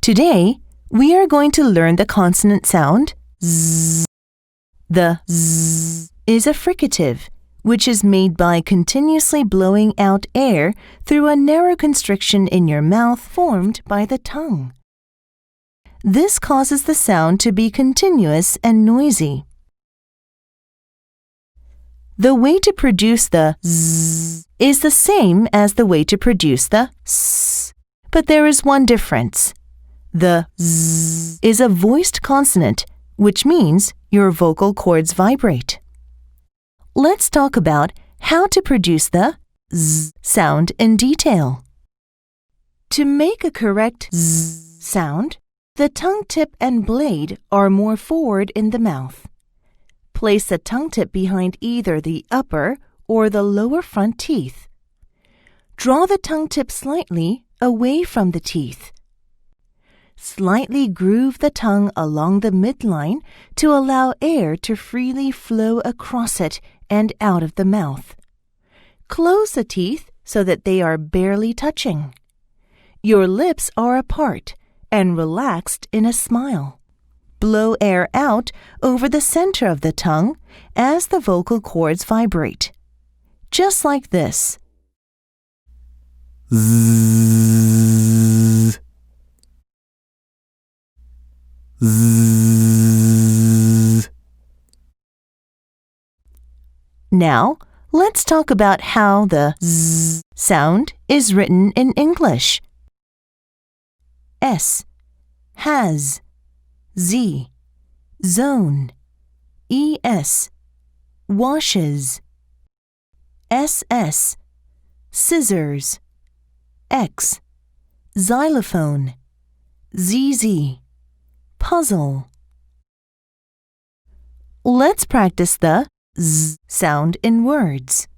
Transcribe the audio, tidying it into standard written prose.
Today, we are going to learn the consonant sound Z. The Z is a fricative, which is made by continuously blowing out air through a narrow constriction in your mouth formed by the tongue. This causes the sound to be continuous and noisy. The way to produce the Z is the same as the way to produce the S, but there is one difference. The Z is a voiced consonant, which means your vocal cords vibrate. Let's talk about how to produce the Z sound in detail. To make a correct Z sound, the tongue tip and blade are more forward in the mouth. Place the tongue tip behind either the upper or the lower front teeth. Draw the tongue tip slightly away from the teeth. Slightly groove the tongue along the midline to allow air to freely flow across it and out of the mouth. Close the teeth so that they are barely touching. Your lips are apart and relaxed in a smile. Blow air out over the center of the tongue as the vocal cords vibrate. Just like this. Z. Z. Now, let's talk about how the Z sound is written in English. S, has, Z, zone, ES, washes, SS, scissors, X, xylophone, ZZ, puzzle. Let's practice the Z sound in words.